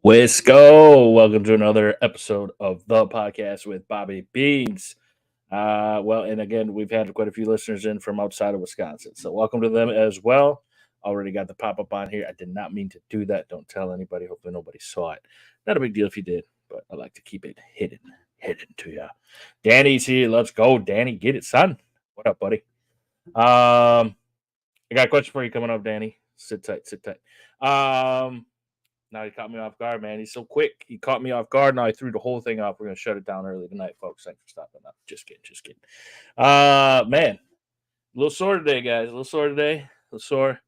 Wisco, welcome to another episode of the podcast with Bobby Beans. And again, we've had quite a few listeners in from outside of Wisconsin, so welcome to them as well. Already got the pop up on here. I did not mean to do that. Don't tell anybody. Hopefully, nobody saw it. Not a big deal if you did, but I like to keep it hidden to you. Danny's here. Let's go, Danny. Get it, son. What up, buddy? I got a question for you coming up, Danny. Sit tight, sit tight. Now he caught me off guard, man. He's so quick. He caught me off guard. Now I threw the whole thing off. We're gonna shut it down early tonight, folks. Thanks for stopping up. Just kidding. Man, a little sore today, guys. A little sore today. A little sore.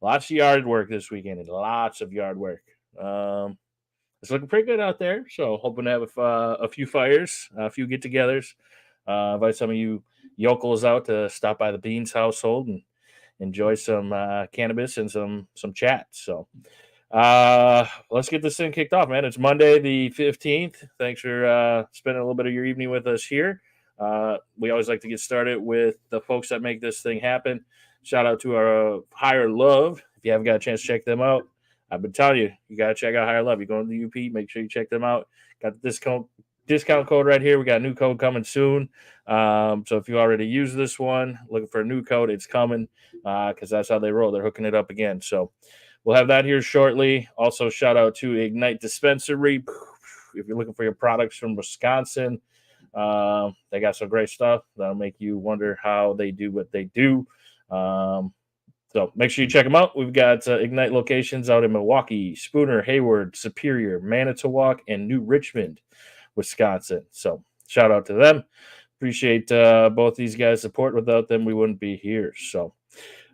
Lots of yard work this weekend, and lots of yard work. It's looking pretty good out there. So hoping to have a few fires, a few get-togethers. Invite some of you yokels out to stop by the Beans household and enjoy some cannabis and some chat. So. Let's get this thing kicked off, man. It's Monday the 15th. Thanks for spending a little bit of your evening with us here. We always like to get started with the folks that make this thing happen. Shout out to our Higher Love. If you haven't got a chance to check them out, I've been telling you, you got to check out Higher Love. You're going to the UP, make sure you check them out. Got the discount code right here. We got a new code coming soon. So if you already use this one, looking for a new code, it's coming because that's how they roll. They're hooking it up again. So we'll have that here shortly. Also, shout out to Ignite Dispensary. If you're looking for your products from Wisconsin, they got some great stuff that'll make you wonder how they do what they do. So make sure you check them out. We've got Ignite locations out in Milwaukee, Spooner, Hayward, Superior, Manitowoc, and New Richmond, Wisconsin. So shout out to them. Appreciate both these guys' support. Without them, we wouldn't be here. So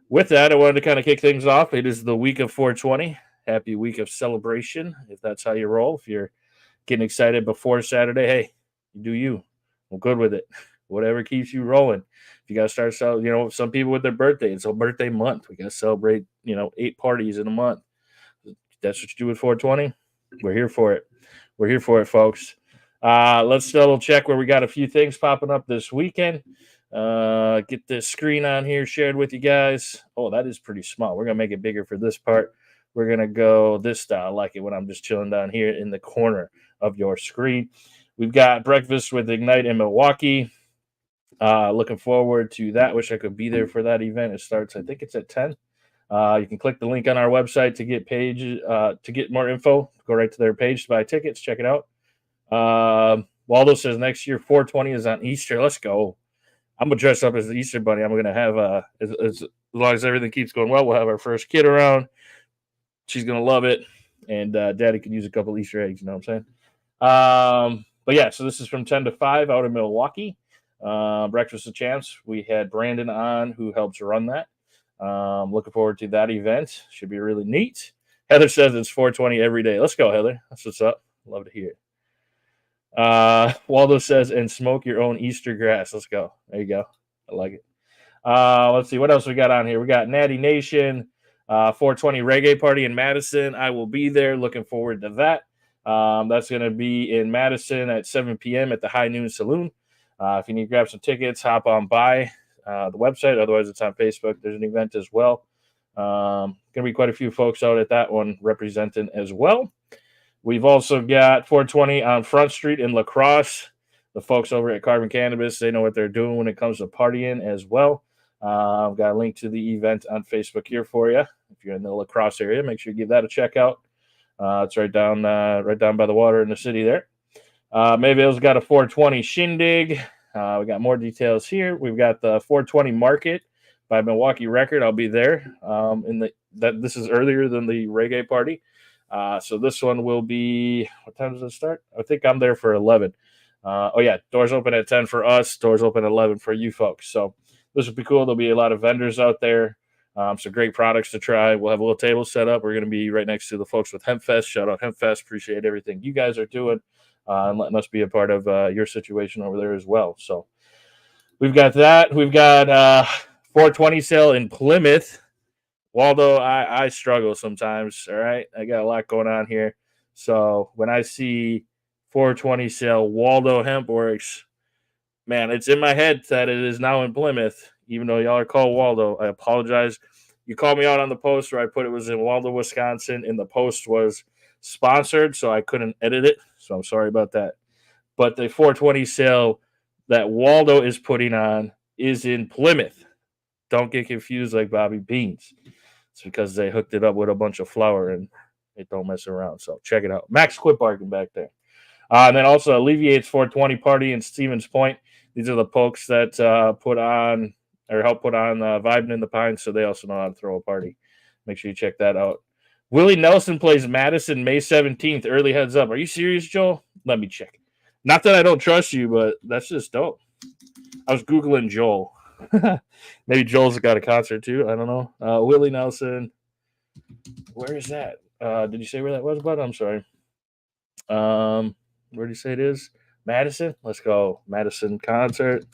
with that, I wanted to kind of kick things off. It is the week of 420. Happy week of celebration, if that's how you roll. If you're getting excited before Saturday, hey, you do you. I'm good with it. Whatever keeps you rolling. If you got to start celebrating, some people with their birthday, it's a birthday month. We got to celebrate, 8 parties in a month. That's what you do with 420. We're here for it. We're here for it, folks. Let's double check where we got a few things popping up this weekend. Get this screen on here shared with you guys. Oh, that is pretty small. We're going to make it bigger for this part. We're going to go this style. I like it when I'm just chilling down here in the corner of your screen. We've got breakfast with Ignite in Milwaukee. Looking forward to that. Wish I could be there for that event. It starts, I think it's at 10. You can click the link on our website to get more info. Go right to their page to buy tickets. Check it out. Waldo says next year 420 is on Easter. Let's go. I'm going to dress up as the Easter Bunny. I'm going to have, as long as everything keeps going well, we'll have our first kid around. She's going to love it. And Daddy could use a couple Easter eggs, you know what I'm saying? But yeah, so this is from 10 to 5 out in Milwaukee. Breakfast of Champs. We had Brandon on who helps run that. Looking forward to that event. Should be really neat. Heather says it's 420 every day. Let's go, Heather. That's what's up. Love to hear it. Waldo says, and smoke your own Easter grass. Let's go. There you go. I like it. Let's see what else we got on here. We got Natty Nation, 420 reggae party in Madison. I will be there. Looking forward to that. That's going to be in Madison at 7 p.m. at the High Noon Saloon. If you need to grab some tickets, hop on by the website. Otherwise, it's on Facebook. There's an event as well. Going to be quite a few folks out at that one representing as well. We've also got 420 on Front Street in La Crosse. The folks over at Carbon Cannabis, they know what they're doing when it comes to partying as well. I've got a link to the event on Facebook here for you. If you're in the La Crosse area, make sure you give that a check out. It's right down by the water in the city there. Mayville's got a 420 shindig. We got more details here. We've got the 420 Market by Milwaukee Record. I'll be there. This is earlier than the reggae party. So this one will be, what time does it start? I think I'm there for 11. Doors open at 10 for us. Doors open at 11 for you folks. So this will be cool. There'll be a lot of vendors out there. Some great products to try. We'll have a little table set up. We're going to be right next to the folks with HempFest. Shout out HempFest. Appreciate everything you guys are doing and letting us be a part of your situation over there as well. So we've got that. We've got 420 sale in Plymouth. Waldo, I struggle sometimes, all right? I got a lot going on here. So when I see 420 sale Waldo Hemp Works, man, it's in my head that it is now in Plymouth, even though y'all are called Waldo. I apologize. You called me out on the post where I put it was in Waldo, Wisconsin, and the post was sponsored, so I couldn't edit it. So I'm sorry about that. But the 420 sale that Waldo is putting on is in Plymouth. Don't get confused like Bobby Beans. It's because they hooked it up with a bunch of flour and it don't mess around. So check it out. Max, quit barking back there. And then also Alleviates 420 Party in Stevens Point. These are the folks that put on or help put on Vibing in the Pines, so they also know how to throw a party. Make sure you check that out. Willie Nelson plays Madison May 17th. Early heads up. Are you serious, Joel? Let me check. Not that I don't trust you, but that's just dope. I was Googling Joel. Maybe Joel's got a concert too. I don't know. Willie Nelson. Where is that? Did you say where that was, bud? I'm sorry. Where do you say it is? Madison? Let's go. Madison concert.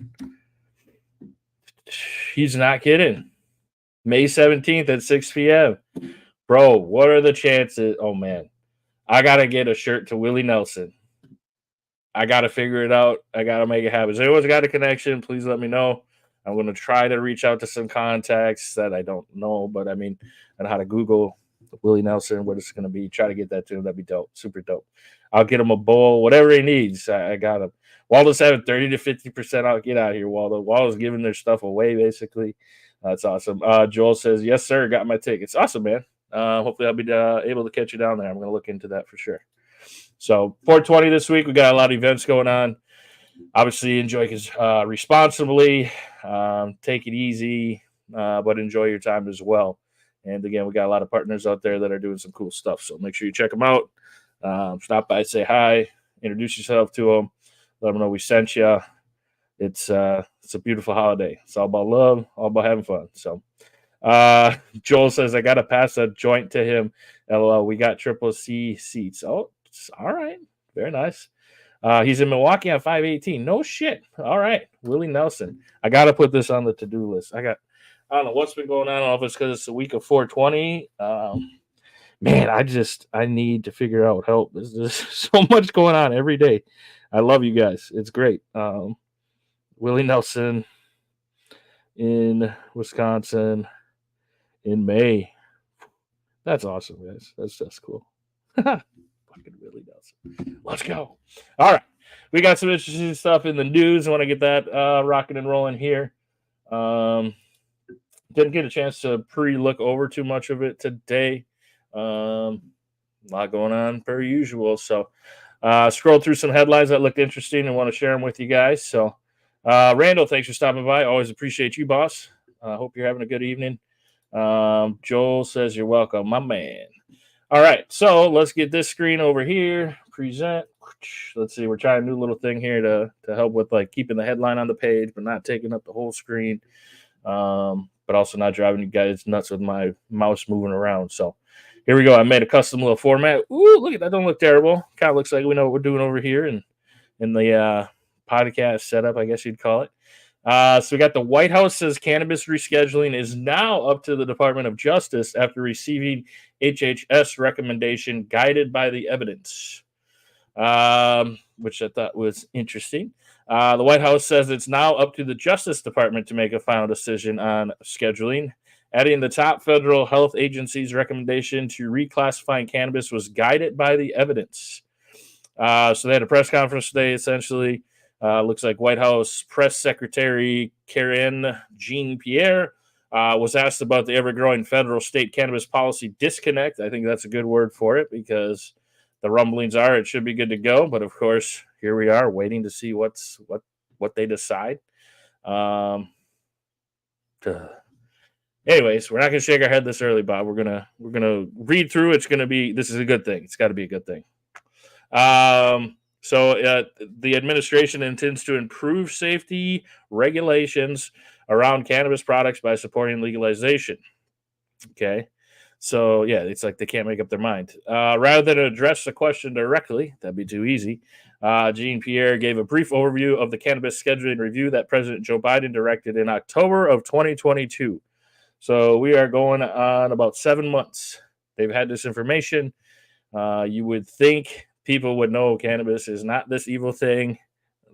He's not kidding. May 17th at 6 p.m. Bro, what are the chances? Oh, man. I got to get a shirt to Willie Nelson. I got to figure it out. I got to make it happen. If anyone's got a connection, please let me know. I'm going to try to reach out to some contacts that I don't know, but I mean, and how to Google Willie Nelson, what it's going to be. Try to get that to him. That'd be dope. Super dope. I'll get him a bowl, whatever he needs. I got him. Waldo's having 30 to 50% out. Get out of here, Waldo. Waldo's giving their stuff away, basically. That's awesome. Joel says, yes, sir. Got my tickets. Awesome, man. Hopefully I'll be able to catch you down there. I'm going to look into that for sure. So 420 this week. We got a lot of events going on. Obviously, enjoy responsibly. Take it easy, but enjoy your time as well. And again, we got a lot of partners out there that are doing some cool stuff. So make sure you check them out. Stop by, say hi, introduce yourself to them, let them know we sent you. It's a beautiful holiday. It's all about love, all about having fun. So Joel says, I got to pass a joint to him. LOL, we got triple C seats. Oh, all right. Very nice. He's in Milwaukee on 5/18. No shit. All right. Willie Nelson. I got to put this on the to-do list. I don't know what's been going on. I don't know if it's because it's the week of 420. Man, I need to figure out help. There's so much going on every day. I love you guys. It's great. Willie Nelson in Wisconsin in May. That's awesome, guys. That's just cool. Fucking Willie Nelson. Let's go. All right. We got some interesting stuff in the news. I want to get that rocking and rolling here. Didn't get a chance to pre-look over too much of it today. A lot going on per usual. So scrolled through some headlines that looked interesting and want to share them with you guys. So Randall, thanks for stopping by. Always appreciate you, boss. Hope you're having a good evening. Joel says you're welcome, my man. All right, so let's get this screen over here. Present. Let's see. We're trying a new little thing here to help with like keeping the headline on the page, but not taking up the whole screen. But also not driving you guys nuts with my mouse moving around. So here we go. I made a custom little format. Ooh, look at that. Don't look terrible. Kind of looks like we know what we're doing over here in the podcast setup, I guess you'd call it. So we got the White House says cannabis rescheduling is now up to the Department of Justice after receiving HHS recommendation guided by the evidence, which I thought was interesting. The White House says it's now up to the Justice Department to make a final decision on scheduling, adding the top federal health agency's recommendation to reclassifying cannabis was guided by the evidence. So they had a press conference today, essentially. Looks like White House Press Secretary Karine Jean-Pierre was asked about the ever-growing federal-state cannabis policy disconnect. I think that's a good word for it because the rumblings are it should be good to go. But, of course, here we are waiting to see what they decide. Anyways, we're not going to shake our head this early, Bob. We're gonna read through. This is a good thing. It's got to be a good thing. So the administration intends to improve safety regulations around cannabis products by supporting legalization. Okay. So, yeah, it's like they can't make up their mind. Rather than address the question directly, that'd be too easy, Jean-Pierre gave a brief overview of the cannabis scheduling review that President Joe Biden directed in October of 2022. So we are going on about 7 months. They've had this information. You would think people would know cannabis is not this evil thing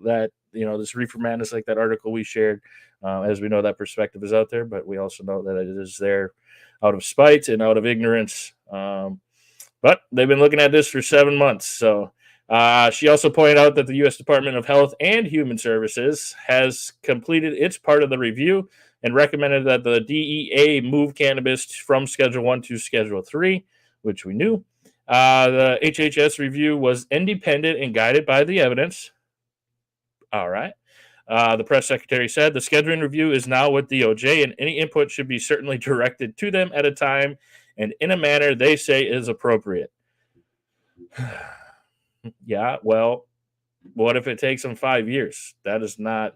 that, this reefer madness, like that article we shared. As we know, that perspective is out there, but we also know that it is there out of spite and out of ignorance. But they've been looking at this for 7 months. So she also pointed out that the U.S. Department of Health and Human Services has completed its part of the review and recommended that the DEA move cannabis from Schedule 1 to Schedule 3, which we knew. The HHS review was independent and guided by the evidence. All right. The press secretary said the scheduling review is now with DOJ, and any input should be certainly directed to them at a time and in a manner they say is appropriate. Yeah, well, what if it takes them 5 years? That is not.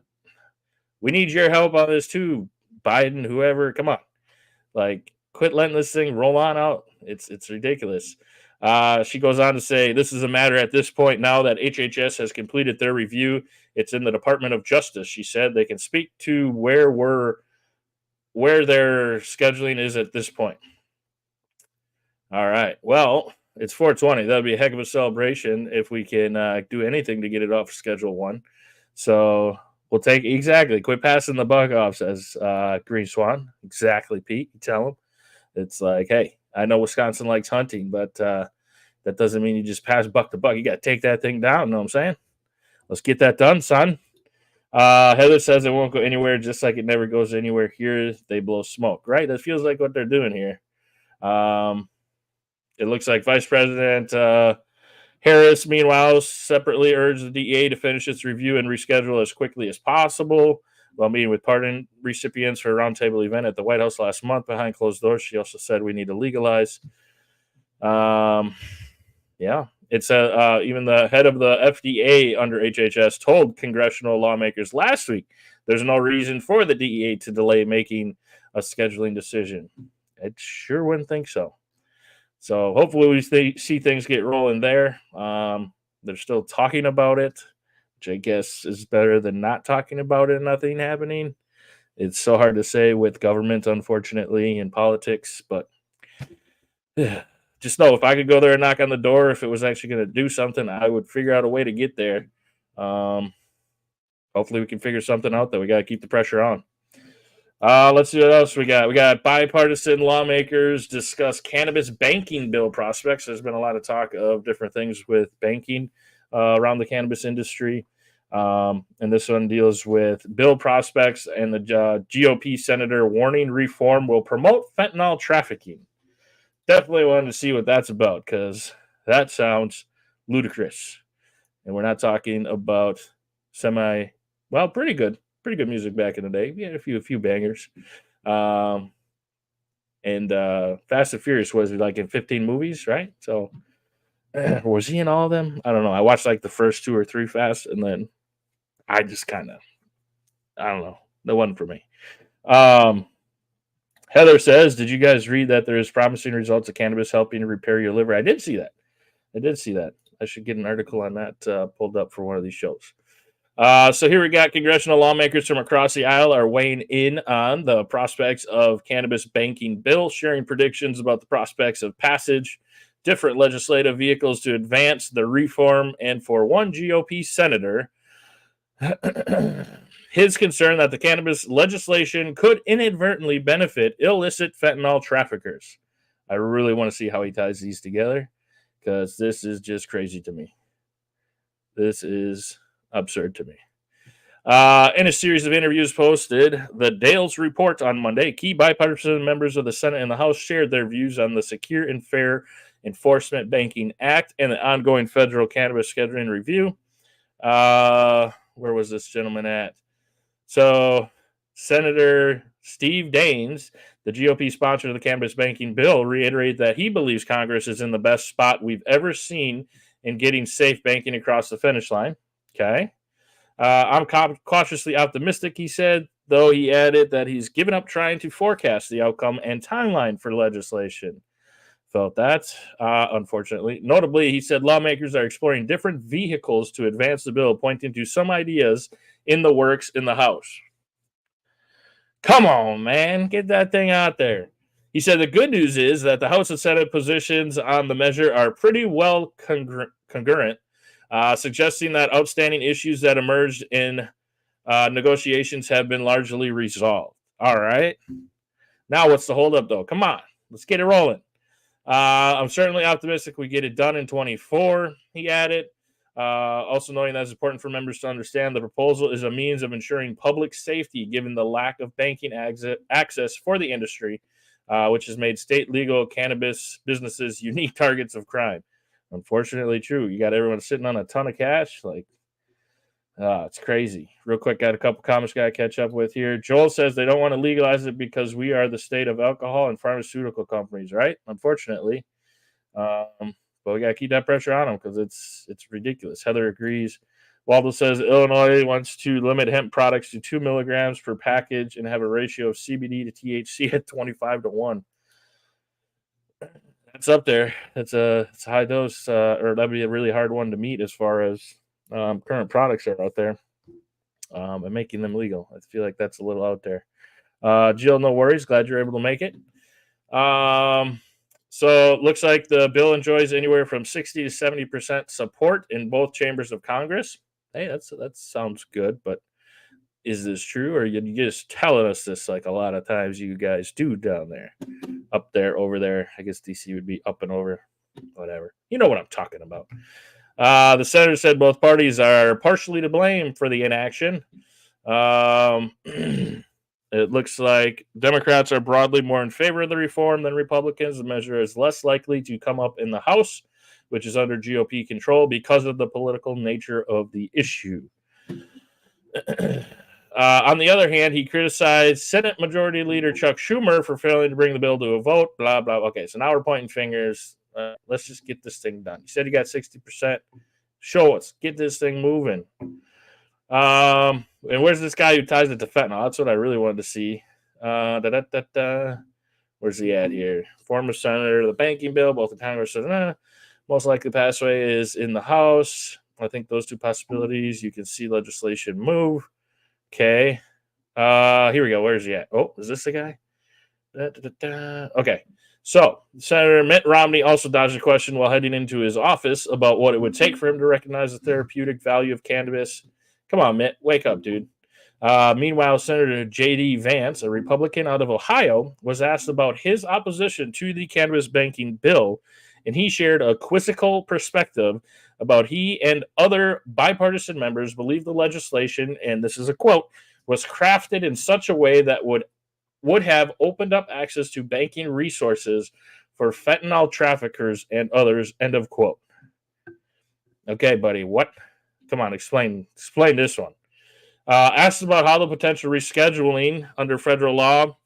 We need your help on this too, Biden, whoever. Come on, like, quit letting this thing roll on out. It's ridiculous. She goes on to say, this is a matter at this point now that HHS has completed their review. It's in the Department of Justice. She said they can speak to where their scheduling is at this point. All right. Well, it's 420. That'll be a heck of a celebration if we can do anything to get it off Schedule 1. So we'll take exactly. Quit passing the buck off, says Green Swan. Exactly, Pete. You tell him. It's like, hey, I know Wisconsin likes hunting, but that doesn't mean you just pass buck to buck. You got to take that thing down. Know what I'm saying? Let's get that done, son. Heather says it won't go anywhere, just like it never goes anywhere here. They blow smoke, right? That feels like what they're doing here. It looks like Vice President Harris, meanwhile, separately urged the DEA to finish its review and reschedule as quickly as possible. While meeting with pardon recipients for a roundtable event at the White House last month behind closed doors, she also said we need to legalize. Yeah. It's even the head of the FDA under HHS told congressional lawmakers last week there's no reason for the DEA to delay making a scheduling decision. I sure wouldn't think so. So hopefully we see things get rolling there. They're still talking about it, which I guess is better than not talking about it and nothing happening. It's so hard to say with government, unfortunately, and politics, but just know if I could go there and knock on the door, if it was actually going to do something, I would figure out a way to get there. Hopefully we can figure something out, though. We got to keep the pressure on. Let's see what else we got. We got bipartisan lawmakers discuss cannabis banking bill prospects. There's been a lot of talk of different things with banking around the cannabis industry. And this one deals with bill prospects and the GOP senator warning reform will promote fentanyl trafficking. Definitely wanted to see what that's about because that sounds ludicrous. And we're not talking about pretty good music back in the day. We had a few bangers. And Fast and Furious was like in 15 movies, right? So was he in all of them? I don't know. I watched like the first 2 or 3 Fast, and then I just kind of, I don't know. That wasn't for me. Heather says, did you guys read that there is promising results of cannabis helping repair your liver? I did see that. I should get an article on that pulled up for one of these shows. So here we got congressional lawmakers from across the aisle are weighing in on the prospects of cannabis banking bill, sharing predictions about the prospects of passage, different legislative vehicles to advance the reform, and for one GOP senator, his concern that the cannabis legislation could inadvertently benefit illicit fentanyl traffickers. I really want to see how he ties these together because this is just crazy to me. This is absurd to me. In a series of interviews posted, the Dales Report on Monday, key bipartisan members of the Senate and the House shared their views on the Secure and Fair Enforcement Banking Act and the ongoing federal cannabis scheduling review. Where was this gentleman at? So, Senator Steve Daines, the GOP sponsor of the cannabis banking bill, reiterated that he believes Congress is in the best spot we've ever seen in getting safe banking across the finish line. Okay. I'm cautiously optimistic, he said, though he added that he's given up trying to forecast the outcome and timeline for legislation. Felt that, unfortunately. Notably, he said lawmakers are exploring different vehicles to advance the bill, pointing to some ideas in the works in the House. Come on, man. Get that thing out there. He said the good news is that the House and Senate positions on the measure are pretty well congruent, suggesting that outstanding issues that emerged in negotiations have been largely resolved. All right. Now, what's the holdup, though? Come on. Let's get it rolling. I'm certainly optimistic we get it done in 24, he added. Also knowing that it's important for members to understand the proposal is a means of ensuring public safety given the lack of banking access for the industry, which has made state legal cannabis businesses unique targets of crime. Unfortunately, true. You got everyone sitting on a ton of cash. Like, it's crazy. Real quick, got a couple comments got to catch up with here. Joel says they don't want to legalize it because we are the state of alcohol and pharmaceutical companies, right? Unfortunately. But we got to keep that pressure on them because it's ridiculous. Heather agrees. Waldo says Illinois wants to limit hemp products to 2 milligrams per package and have a ratio of CBD to THC at 25-1. That's up there. It's a high dose, or that'd be a really hard one to meet as far as current products are out there, and making them legal. I feel like that's a little out there. Jill, no worries. Glad you're able to make it. So it looks like the bill enjoys anywhere from 60 to 70% support in both chambers of Congress. Hey, that sounds good, but is this true, or are you just telling us this like a lot of times you guys do down there? Up there, over there. I guess DC would be up and over. Whatever. You know what I'm talking about. The senator said both parties are partially to blame for the inaction. It looks like Democrats are broadly more in favor of the reform than Republicans. The measure is less likely to come up in the House, which is under GOP control because of the political nature of the issue. On the other hand, he criticized Senate Majority Leader Chuck Schumer for failing to bring the bill to a vote. Blah, blah. Okay, so now we're pointing fingers. Let's just get this thing done. You said you got 60%. Show us. Get this thing moving. And where's this guy who ties it to fentanyl? That's what I really wanted to see. Where's he at here? Former senator, the banking bill, both the Congress said, most likely pathway is in the House. I think those two possibilities, you can see legislation move. Okay. Here we go. Where's he at? Oh, is this the guy? Okay. So, Senator Mitt Romney also dodged a question while heading into his office about what it would take for him to recognize the therapeutic value of cannabis. Come on, Mitt. Wake up, dude. Meanwhile, Senator J.D. Vance, a Republican out of Ohio, was asked about his opposition to the cannabis banking bill, and he shared a quizzical perspective about he and other bipartisan members believe the legislation, and this is a quote, was crafted in such a way that would have opened up access to banking resources for fentanyl traffickers and others, end of quote. Okay, buddy, what? Come on, explain this one. Asked about how the potential rescheduling under federal law,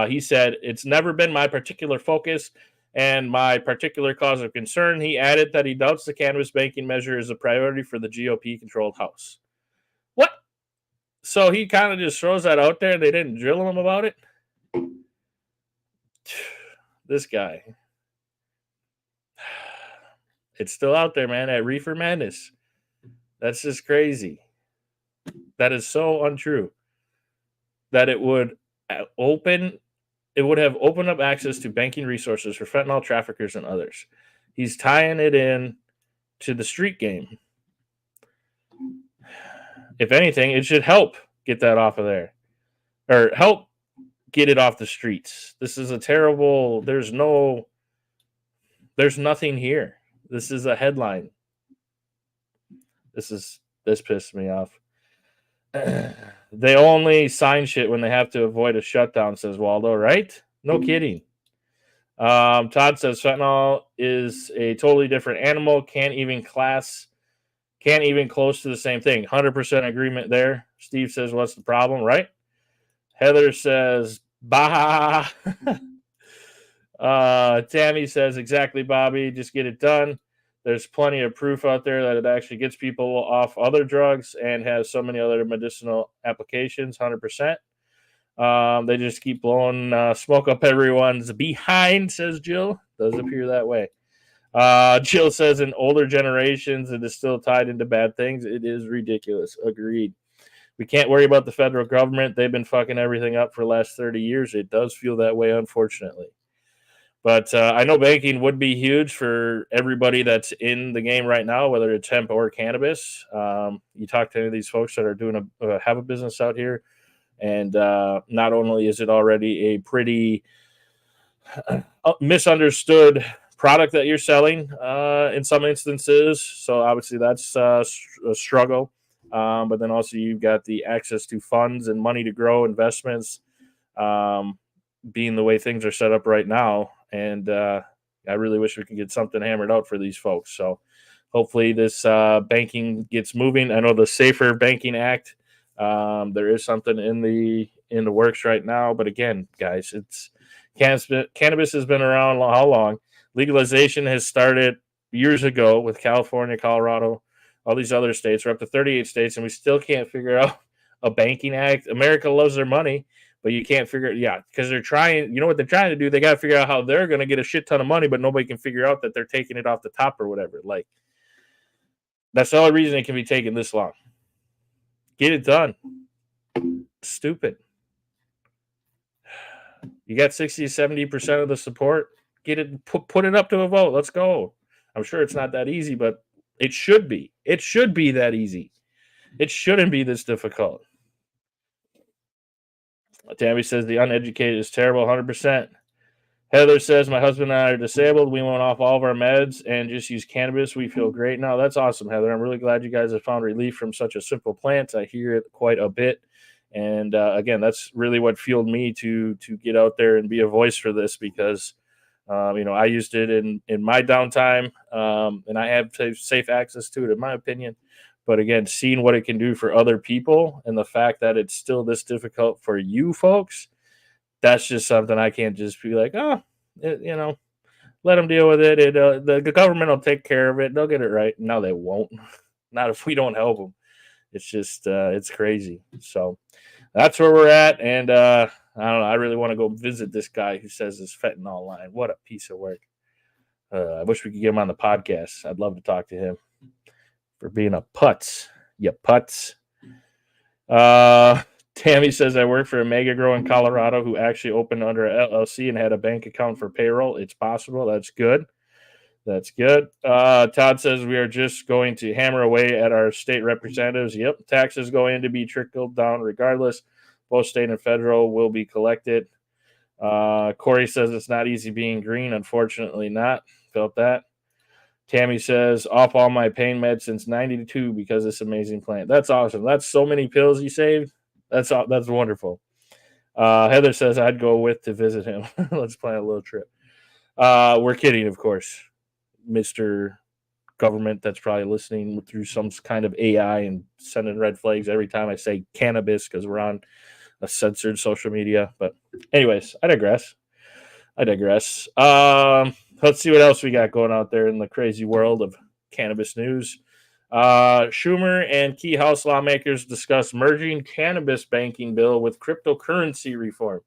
he said, it's never been my particular focus and my particular cause of concern. He added that he doubts the cannabis banking measure is a priority for the GOP-controlled House. What? So he kind of just throws that out there and they didn't drill him about it? This guy. It's still out there, man, at Reefer Madness. That's just crazy. That is so untrue. That it would have opened up access to banking resources for fentanyl traffickers and others. He's tying it in to the street game. If anything, it should help get that off of there. Or help get it off the streets. This is a terrible... There's nothing here. This is a headline. This pissed me off. They only sign shit when they have to avoid a shutdown, says Waldo, right? No kidding. Todd says fentanyl is a totally different animal. Can't even close to the same thing. 100% agreement there. Steve says, what's the problem, right? Heather says, bah. Tammy says, exactly, Bobby. Just get it done. There's plenty of proof out there that it actually gets people off other drugs and has so many other medicinal applications, 100%. They just keep blowing smoke up everyone's behind, says Jill. Does appear that way. Jill says in older generations, it is still tied into bad things. It is ridiculous. Agreed. We can't worry about the federal government. They've been fucking everything up for the last 30 years. It does feel that way, unfortunately. But I know banking would be huge for everybody that's in the game right now, whether it's hemp or cannabis. You talk to any of these folks that are have a business out here, and not only is it already a pretty misunderstood product that you're selling in some instances. So obviously that's a struggle. But then also you've got the access to funds and money to grow investments, um, being the way things are set up right now. And I really wish we could get something hammered out for these folks. So hopefully this banking gets moving. I know the Safer Banking Act. There is something in the works right now, but again, guys, it's cannabis has been around how long? Legalization has started years ago with California, Colorado, all these other states. We're up to 38 states, and we still can't figure out a banking act. America loves their money, but you can't figure it. Yeah, because they're trying. You know what they're trying to do? They got to figure out how they're going to get a shit ton of money, but nobody can figure out that they're taking it off the top or whatever. Like that's the only reason it can be taken this long. Get it done. Stupid. You got 60 to 70% of the support. Get it, put it up to a vote. Let's go. I'm sure it's not that easy, but it should be. It should be that easy. It shouldn't be this difficult. Tammy says the uneducated is terrible, 100%. Heather says my husband and I are disabled. We went off all of our meds and just use cannabis. We feel great now. That's awesome, Heather. I'm really glad you guys have found relief from such a simple plant. I hear it quite a bit. And again, that's really what fueled me to get out there and be a voice for this because, I used it in my downtime, and I have safe access to it, in my opinion. But again, seeing what it can do for other people and the fact that it's still this difficult for you folks, that's just something I can't just be like, let them deal with it. The government will take care of it. They'll get it right. No, they won't. Not if we don't help them. It's just, it's crazy. So that's where we're at. And I don't know. I really want to go visit this guy who says this fentanyl line. What a piece of work. I wish we could get him on the podcast. I'd love to talk to him for being a putz. You putz. Tammy says I work for a mega grow in Colorado who actually opened under a LLC and had a bank account for payroll. It's possible. That's good. That's good. Todd says we are just going to hammer away at our state representatives. Yep. Taxes going to be trickled down regardless. Both state and federal will be collected. Corey says it's not easy being green. Unfortunately not. Felt that. Tammy says off all my pain meds since 92 because of this amazing plant. That's awesome. That's so many pills you saved. That's wonderful. Heather says I'd go with to visit him. Let's plan a little trip. We're kidding, of course. Mr. Government that's probably listening through some kind of AI and sending red flags every time I say cannabis because we're on a censored social media. But anyways, I digress. Let's see what else we got going out there in the crazy world of cannabis news. Schumer and key House lawmakers discuss merging cannabis banking bill with cryptocurrency reform.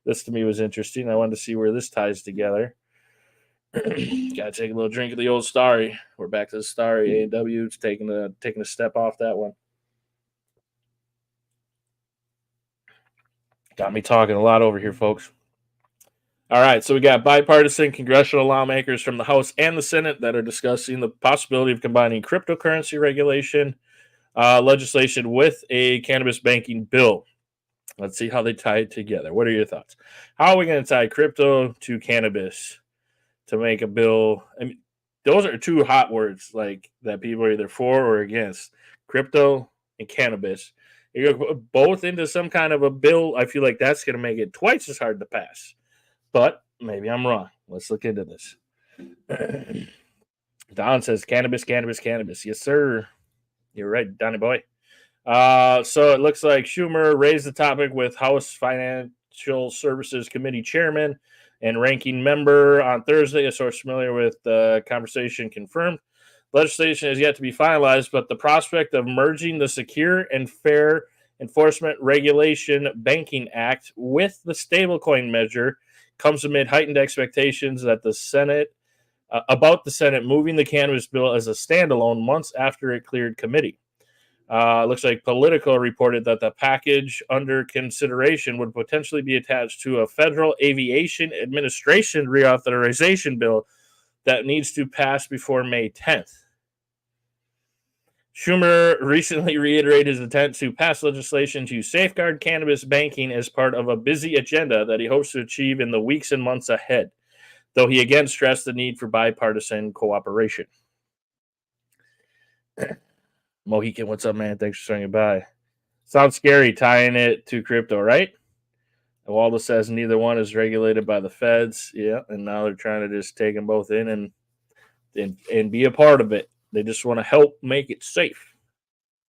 This to me was interesting. I wanted to see where this ties together. Gotta take a little drink of the old Starry. We're back to the Starry. A&W. It's taking a step off that one. Got me talking a lot over here, folks. All right, so we got bipartisan congressional lawmakers from the House and the Senate that are discussing the possibility of combining cryptocurrency regulation legislation with a cannabis banking bill. Let's see how they tie it together. What are your thoughts? How are we going to tie crypto to cannabis to make a bill? I mean, those are two hot words like that people are either for or against. Crypto and cannabis. You go both into some kind of a bill. I feel like that's going to make it twice as hard to pass. But maybe I'm wrong. Let's look into this. Don says cannabis. Yes, sir. You're right, Donnie boy. So it looks like Schumer raised the topic with House Financial Services Committee Chairman and ranking member on Thursday. A source familiar with the conversation confirmed. Legislation is yet to be finalized, but the prospect of merging the Secure and Fair Enforcement Regulation Banking Act with the stablecoin measure comes amid heightened expectations that the Senate moving the cannabis bill as a standalone months after it cleared committee. Looks like Politico reported that the package under consideration would potentially be attached to a Federal Aviation Administration reauthorization bill that needs to pass before May 10th. Schumer recently reiterated his intent to pass legislation to safeguard cannabis banking as part of a busy agenda that he hopes to achieve in the weeks and months ahead, though he again stressed the need for bipartisan cooperation. Mohican, what's up, man? Thanks for swinging by. Sounds scary tying it to crypto, right? Waldo says neither one is regulated by the feds. Yeah, and now they're trying to just take them both in and be a part of it. They just want to help make it safe,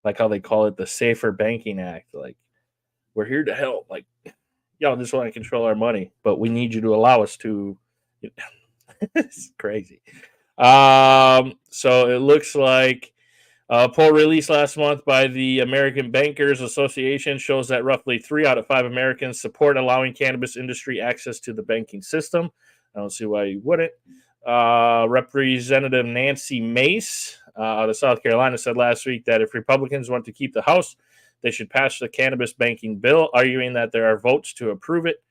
like how they call it the Safer Banking Act. Like, we're here to help. Like, y'all just want to control our money, but we need you to allow us to. It's crazy. So it looks like a poll released last month by the American Bankers Association shows that roughly 3 out of 5 Americans support allowing cannabis industry access to the banking system. I don't see why you wouldn't. Representative Nancy Mace out of South Carolina said last week that if Republicans want to keep the House, they should pass the cannabis banking bill, arguing that there are votes to approve it.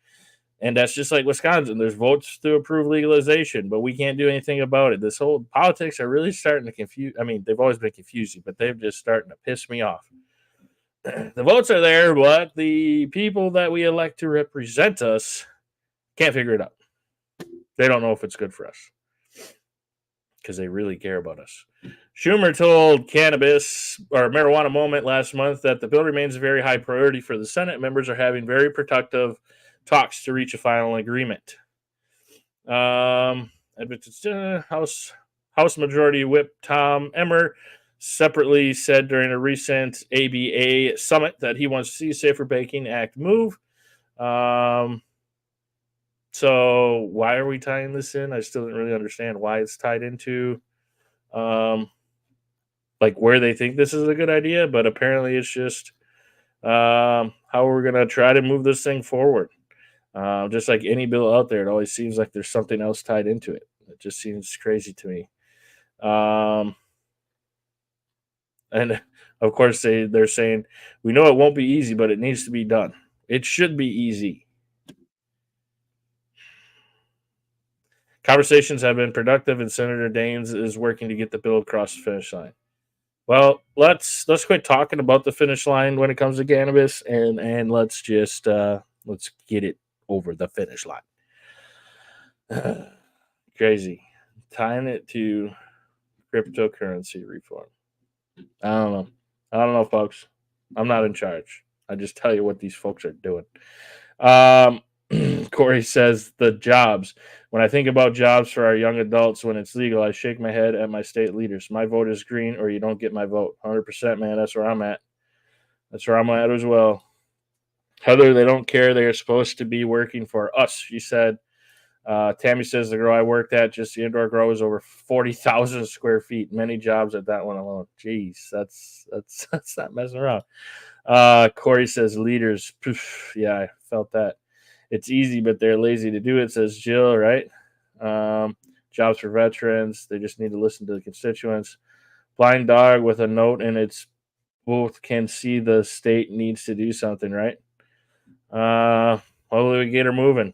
And that's just like Wisconsin. There's votes to approve legalization, but we can't do anything about it. This whole politics are really starting to confuse. I mean, they've always been confusing, but they're just starting to piss me off. The votes are there, but the people that we elect to represent us can't figure it out. They don't know if it's good for us because they really care about us. Schumer told Cannabis or Marijuana Moment last month that the bill remains a very high priority for the Senate. Members are having very productive talks to reach a final agreement. House Majority Whip Tom Emmer separately said during a recent ABA summit that he wants to see Safer Banking Act move. So why are we tying this in? I still didn't really understand why it's tied into like where they think this is a good idea, but apparently it's just how we're going to try to move this thing forward. Just like any bill out there, it always seems like there's something else tied into it. It just seems crazy to me. And of course, they're saying, we know it won't be easy, but it needs to be done. It should be easy. Conversations have been productive, and Senator Daines is working to get the bill across the finish line. Well, let's quit talking about the finish line when it comes to cannabis, and let's just let's get it over the finish line. Crazy. Tying it to cryptocurrency reform. I don't know, folks. I'm not in charge. I just tell you what these folks are doing. Corey says the jobs. When I think about jobs for our young adults when it's legal, I shake my head at my state leaders. My vote is green or you don't get my vote. 100%, man. That's where I'm at. That's where I'm at as well. Heather, they don't care. They are supposed to be working for us, she said. Tammy says the grow I worked at, just the indoor grow, is over 40,000 square feet. Many jobs at that one alone. Jeez, that's not messing around. Corey says leaders. Poof, yeah, I felt that. It's easy, but they're lazy to do it, says Jill, right? Jobs for veterans. They just need to listen to the constituents. Blind dog with a note, and it's both can see the state needs to do something, right? Hopefully we get her moving.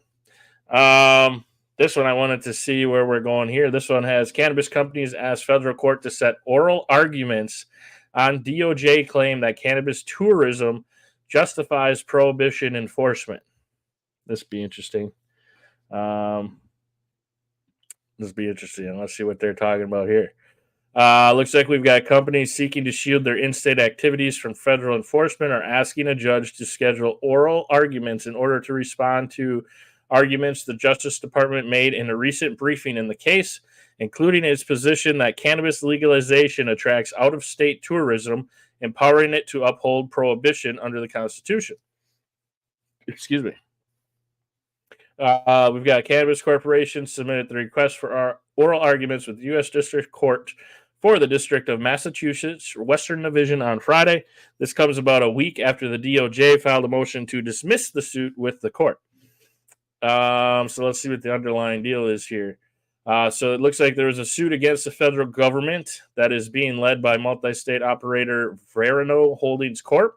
This one I wanted to see where we're going here. This one has cannabis companies ask federal court to set oral arguments on DOJ claim that cannabis tourism justifies prohibition enforcement. This be interesting. Let's see what they're talking about here. Looks like we've got companies seeking to shield their in-state activities from federal enforcement are asking a judge to schedule oral arguments in order to respond to arguments the Justice Department made in a recent briefing in the case, including its position that cannabis legalization attracts out-of-state tourism, empowering it to uphold prohibition under the Constitution. Excuse me. We've got Cannabis Corporation submitted the request for our oral arguments with the U.S. District Court for the District of Massachusetts, Western Division on Friday. This comes about a week after the DOJ filed a motion to dismiss the suit with the court. So let's see what the underlying deal is here. So it looks like there was a suit against the federal government that is being led by multi-state operator Verano Holdings Corp.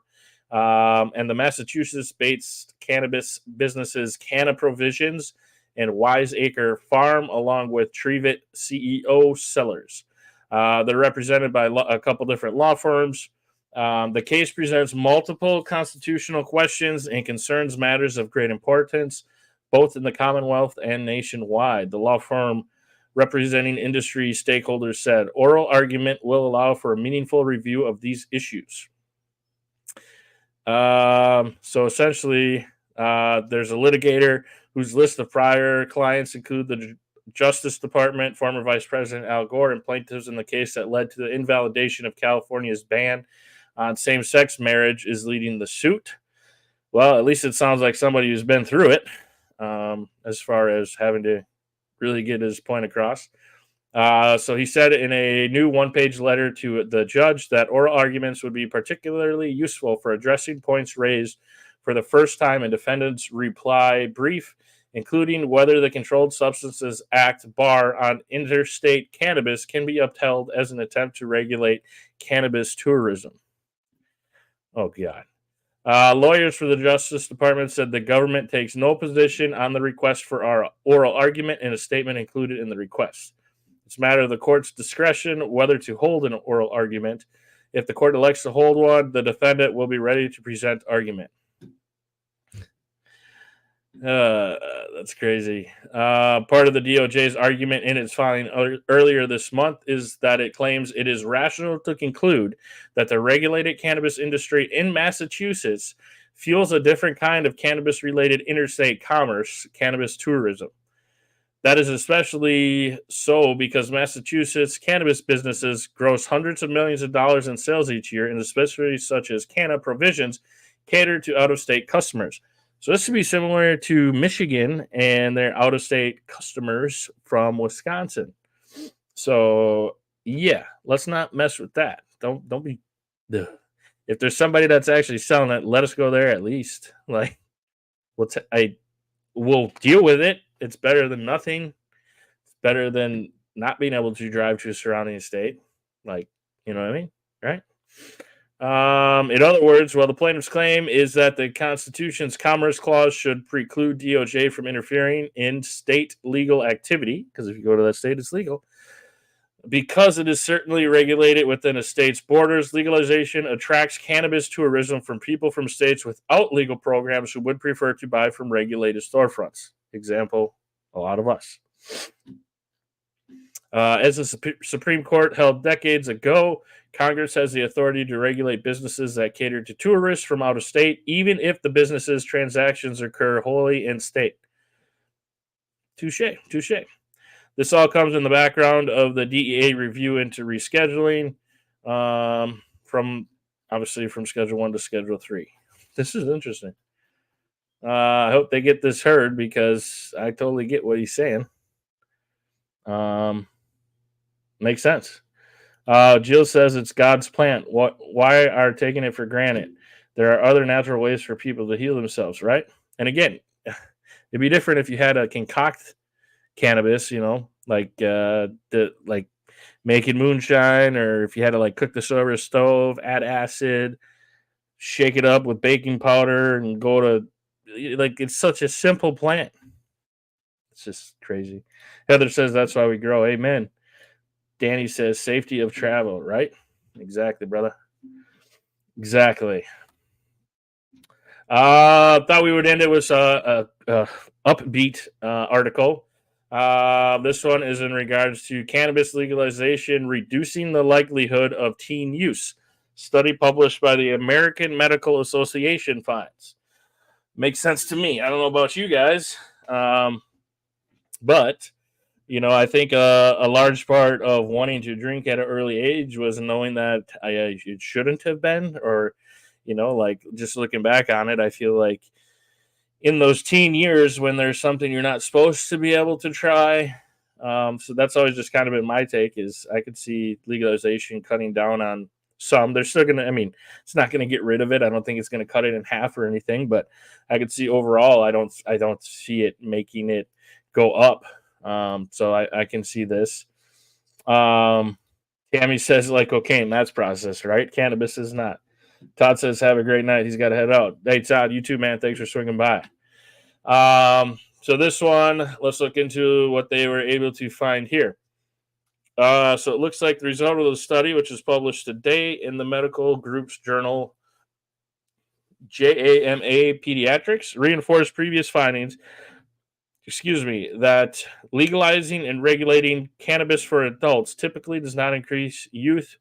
And the Massachusetts-based cannabis businesses Canna Provisions and Wiseacre Farm, along with Trevitt CEO Sellers. They're represented by a couple different law firms. The case presents multiple constitutional questions and concerns matters of great importance, both in the Commonwealth and nationwide. The law firm representing industry stakeholders said oral argument will allow for a meaningful review of these issues. So essentially, there's a litigator whose list of prior clients include the Justice Department, former Vice President Al Gore, and plaintiffs in the case that led to the invalidation of California's ban on same-sex marriage is leading the suit. Well, at least it sounds like somebody who's been through it, as far as having to really get his point across. So he said in a new one-page letter to the judge that oral arguments would be particularly useful for addressing points raised for the first time in defendant's reply brief, including whether the Controlled Substances Act bar on interstate cannabis can be upheld as an attempt to regulate cannabis tourism. Oh, God. Lawyers for the Justice Department said the government takes no position on the request for our oral argument in a statement included in the request. It's a matter of the court's discretion whether to hold an oral argument. If the court elects to hold one, the defendant will be ready to present argument. That's crazy. Part of the DOJ's argument in its filing earlier this month is that it claims it is rational to conclude that the regulated cannabis industry in Massachusetts fuels a different kind of cannabis-related interstate commerce, cannabis tourism. That is especially so because Massachusetts cannabis businesses gross hundreds of millions of dollars in sales each year, and especially such as canna provisions cater to out-of-state customers. So this would be similar to Michigan and their out-of-state customers from Wisconsin. So yeah, let's not mess with that. Don't be. Ugh. If there's somebody that's actually selling it, let us go there at least. Like, we'll deal with it. It's better than nothing. It's better than not being able to drive to a surrounding state. Like, you know what I mean? Right? In other words, the plaintiff's claim is that the Constitution's Commerce Clause should preclude DOJ from interfering in state legal activity, because if you go to that state, it's legal. Because it is certainly regulated within a state's borders, legalization attracts cannabis tourism from people from states without legal programs who would prefer to buy from regulated storefronts. Example, a lot of us. As the Supreme Court held decades ago, Congress has the authority to regulate businesses that cater to tourists from out of state, even if the business's transactions occur wholly in state. Touche. This all comes in the background of the DEA review into rescheduling from Schedule 1 to Schedule 3. This is interesting. I hope they get this heard because I totally get what he's saying. Makes sense. Jill says it's God's plant. Why are taking it for granted? There are other natural ways for people to heal themselves, right? And again, it'd be different if you had to concoct cannabis, like making moonshine, or if you had to cook this over a stove, add acid, shake it up with baking powder, and go to it's such a simple plant. It's just crazy. Heather says that's why we grow. Amen. Danny says safety of travel, right? Exactly, brother. Exactly. Thought we would end it with a upbeat article. This one is in regards to cannabis legalization reducing the likelihood of teen use. Study published by the American Medical Association finds. Makes sense to me. I don't know about you guys, but I think a large part of wanting to drink at an early age was knowing that it shouldn't have been, or just looking back on it, I feel like in those teen years when there's something you're not supposed to be able to try. So that's always just kind of been my take, is I could see legalization cutting down on some. They're still going to, it's not going to get rid of it. I don't think it's going to cut it in half or anything, but I could see overall, I don't see it making it go up. So I can see this. Tammy says like cocaine, that's processed, right? Cannabis is not. Todd says, have a great night. He's got to head out. Hey, Todd, you too, man. Thanks for swinging by. So this one, let's look into what they were able to find here. So it looks like the result of the study, which was published today in the medical group's journal JAMA Pediatrics, reinforced previous findings, that legalizing and regulating cannabis for adults typically does not increase youth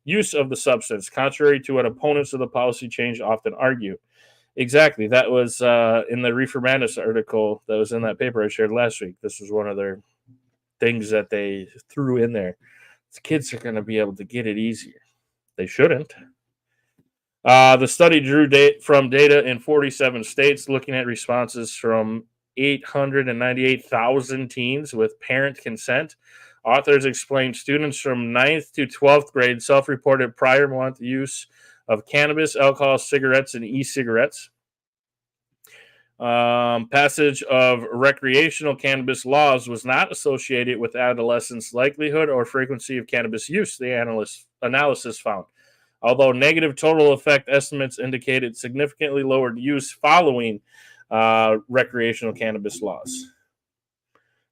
use of the substance, contrary to what opponents of the policy change often argue. Exactly. That was in the Reefer Madness article that was in that paper I shared last week. This was one of their things that they threw in there. The kids are going to be able to get it easier. They shouldn't. The study drew from data in 47 states, looking at responses from 898,000 teens with parent consent. Authors explained students from 9th to 12th grade self-reported prior month use of cannabis, alcohol, cigarettes, and e-cigarettes. Passage of recreational cannabis laws was not associated with adolescents' likelihood or frequency of cannabis use, the analysis found. Although negative total effect estimates indicated significantly lowered use following recreational cannabis laws.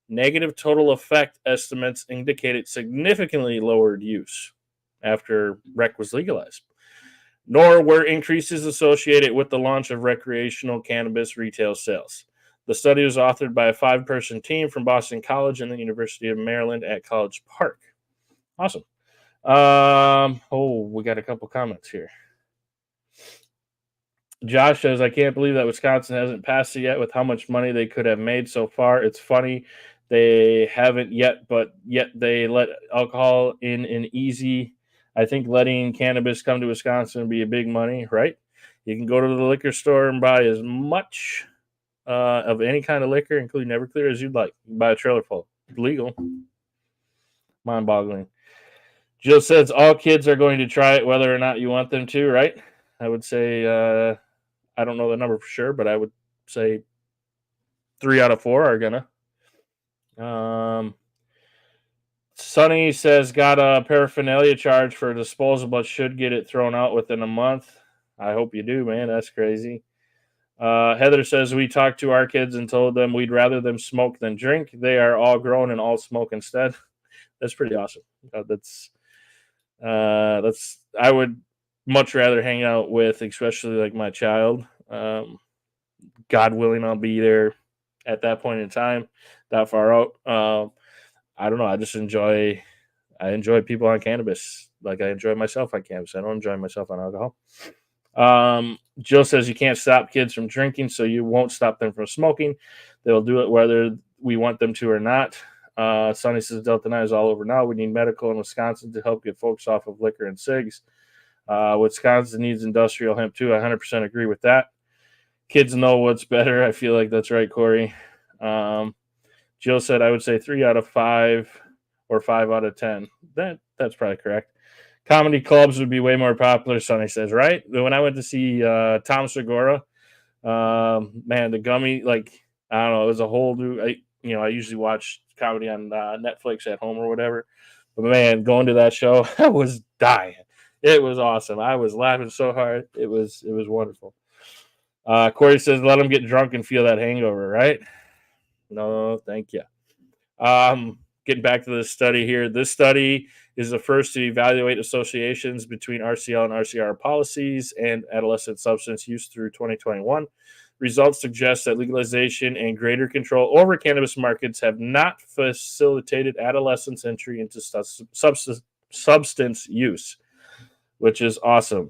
Negative total effect estimates indicated significantly lowered use after rec was legalized. Nor were increases associated with the launch of recreational cannabis retail sales. The study was authored by a 5-person team from Boston College and the University of Maryland at College Park. Awesome. We got a couple comments here. Josh says, I can't believe that Wisconsin hasn't passed it yet with how much money they could have made so far. It's funny they haven't yet, but yet they let alcohol in an easy. I think letting cannabis come to Wisconsin would be a big money, right? You can go to the liquor store and buy as much of any kind of liquor, including Everclear, as you'd like. You can buy a trailer full. It's legal. Mind-boggling. Jill says all kids are going to try it whether or not you want them to, right? I would say, I don't know the number for sure, but I would say 3 out of 4 are gonna. Sonny says got a paraphernalia charge for disposal, but should get it thrown out within a month. I hope you do, man. That's crazy. Heather says we talked to our kids and told them we'd rather them smoke than drink. They are all grown and all smoke instead. That's pretty awesome. That's I would much rather hang out with, especially like my child. God willing, I'll be there at that point in time, that far out. I don't know. I enjoy people on cannabis. Like I enjoy myself on cannabis. I don't enjoy myself on alcohol. Jill says you can't stop kids from drinking, so you won't stop them from smoking. They'll do it whether we want them to or not. Sonny says Delta 9 is all over now. We need medical in Wisconsin to help get folks off of liquor and cigs. Wisconsin needs industrial hemp too. I 100% agree with that. Kids know what's better. I feel like that's right, Corey. Jill said I would say 3 out of 5 or 5 out of 10. That's probably correct. Comedy clubs would be way more popular, Sonny says, right? When I went to see Tom Segura, man, the gummy, like, I don't know, it was a whole new, I usually watch comedy on Netflix at home or whatever. But man, going to that show, I was dying. It was awesome. I was laughing so hard. It was wonderful. Corey says, let them get drunk and feel that hangover, right? No, thank you. Getting back to this study here. This study is the first to evaluate associations between RCL and RCR policies and adolescent substance use through 2021. Results suggest that legalization and greater control over cannabis markets have not facilitated adolescents' entry into substance use, which is awesome.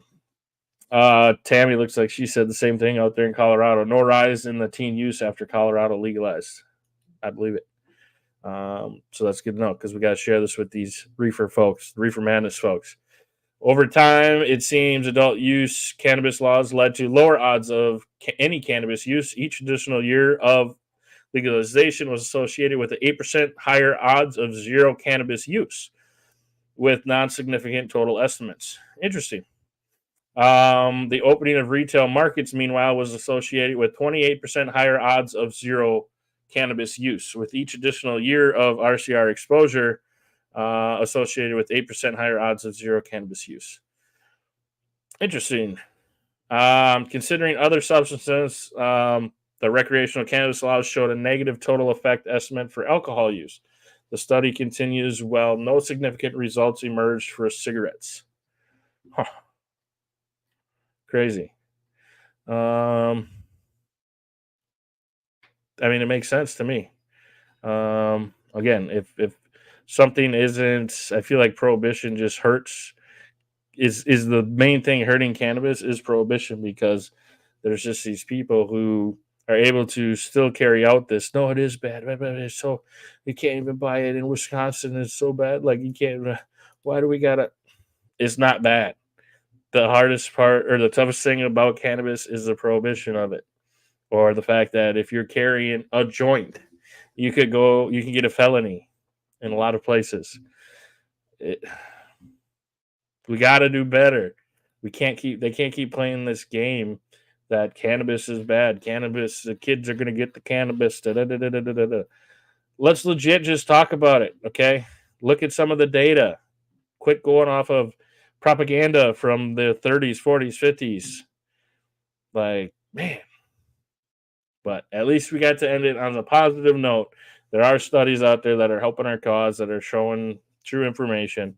Tammy looks like she said the same thing out there in Colorado. No rise in the teen use after Colorado legalized. I believe it. So that's good to know because we got to share this with these reefer madness folks. Over time, it seems adult use cannabis laws led to lower odds of any cannabis use. Each additional year of legalization was associated with an 8% higher odds of zero cannabis use with non-significant total estimates. Interesting. The opening of retail markets, meanwhile, was associated with 28% higher odds of zero cannabis use, with each additional year of RCR exposure associated with 8% higher odds of zero cannabis use. Interesting. Considering other substances, the recreational cannabis laws showed a negative total effect estimate for alcohol use. The study continues. Well, no significant results emerged for cigarettes. Huh, crazy. Um, I mean, it makes sense to me. Again, if something isn't, I feel like prohibition just hurts. Is the main thing hurting cannabis is prohibition, because there's just these people who are able to still carry out this. No, it is bad. It's so you can't even buy it in Wisconsin. It's so bad. Like you can't. Why do we gotta? It's not bad. The hardest part or the toughest thing about cannabis is the prohibition of it, or the fact that if you're carrying a joint, you can get a felony in a lot of places. It, we got to do better. They can't keep playing this game that cannabis is bad. Cannabis, the kids are going to get the cannabis. Da, da, da, da, da, da, da. Let's legit just talk about it, okay? Look at some of the data. Quit going off of propaganda from the 30s, 40s, 50s. Like, man. But at least we got to end it on a positive note. There are studies out there that are helping our cause, that are showing true information.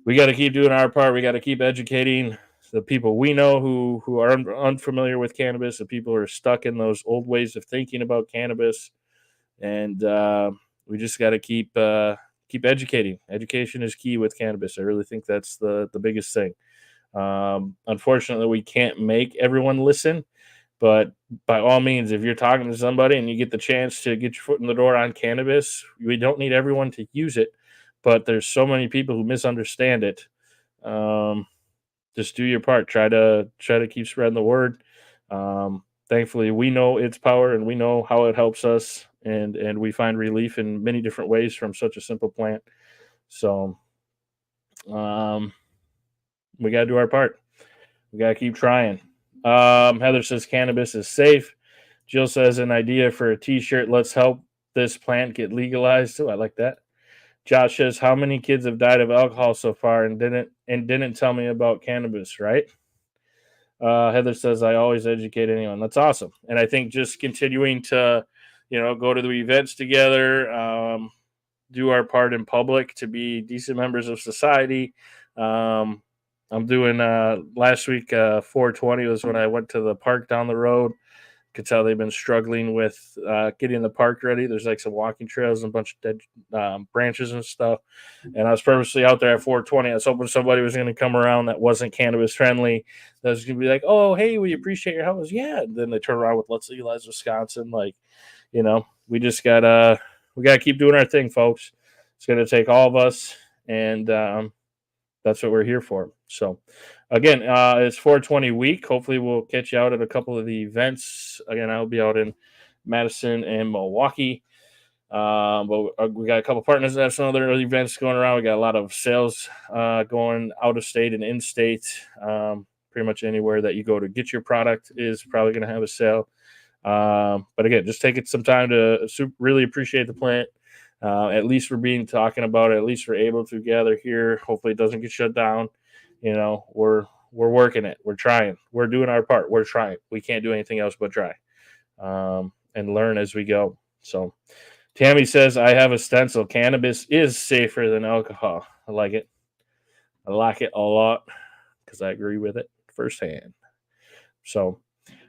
We got to keep doing our part. We got to keep educating the people we know who are unfamiliar with cannabis, the people who are stuck in those old ways of thinking about cannabis, and we just got to keep educating. Education is key with cannabis. I really think that's the biggest thing. Unfortunately, we can't make everyone listen, but by all means, if you're talking to somebody and you get the chance to get your foot in the door on cannabis, we don't need everyone to use it, but there's so many people who misunderstand it. Um, just do your part. Try to keep spreading the word. Thankfully, we know its power and we know how it helps us, and we find relief in many different ways from such a simple plant. So um, we got to do our part. We got to keep trying. Heather says cannabis is safe. Jill says an idea for a T-shirt. Let's help this plant get legalized. Oh, I like that. Josh says, how many kids have died of alcohol so far and didn't tell me about cannabis, right? Heather says, I always educate anyone. That's awesome. And I think just continuing to, go to the events together, do our part in public to be decent members of society. Um, I'm doing last week, 420 was when I went to the park down the road. Could tell they've been struggling with getting the park ready. There's like some walking trails and a bunch of dead branches and stuff. And I was purposely out there at 420. I was hoping somebody was going to come around that wasn't cannabis friendly. That was going to be like, oh, hey, we appreciate your help. Yeah. And then they turn around with let's legalize Wisconsin. Like, we just we gotta keep doing our thing, folks. It's gonna take all of us, and that's what we're here for. So, again, it's 420 week. Hopefully, we'll catch you out at a couple of the events. Again, I'll be out in Madison and Milwaukee. But we got a couple partners that have some other events going around. We got a lot of sales going out of state and in state. Pretty much anywhere that you go to get your product is probably going to have a sale. But again, just taking some time to really appreciate the plant. At least we're talking about it. At least we're able to gather here. Hopefully, it doesn't get shut down. We're working it. We're trying. We're doing our part. We're trying. We can't do anything else but try and learn as we go. So, Tammy says, I have a stencil. Cannabis is safer than alcohol. I like it. I like it a lot because I agree with it firsthand. So,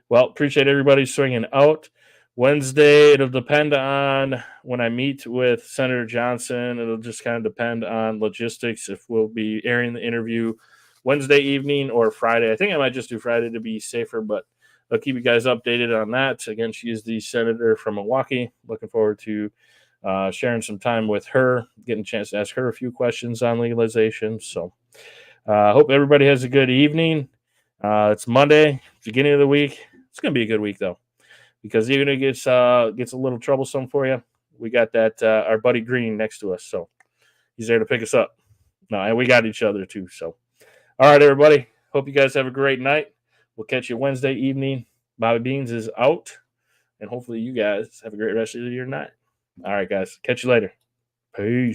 well, appreciate everybody swinging out. Wednesday, it'll depend on when I meet with Senator Johnson. It'll just kind of depend on logistics if we'll be airing the interview Wednesday evening or Friday. I think I might just do Friday to be safer, but I'll keep you guys updated on that. Again, she is the senator from Milwaukee. Looking forward to sharing some time with her, getting a chance to ask her a few questions on legalization. So I hope everybody has a good evening. It's Monday, beginning of the week. It's going to be a good week, though, because even if it gets a little troublesome for you, we got that our buddy Green next to us. So he's there to pick us up. No, and we got each other, too. So, all right, everybody. Hope you guys have a great night. We'll catch you Wednesday evening. Bobby Beans is out, and hopefully you guys have a great rest of your night. All right, guys. Catch you later. Peace.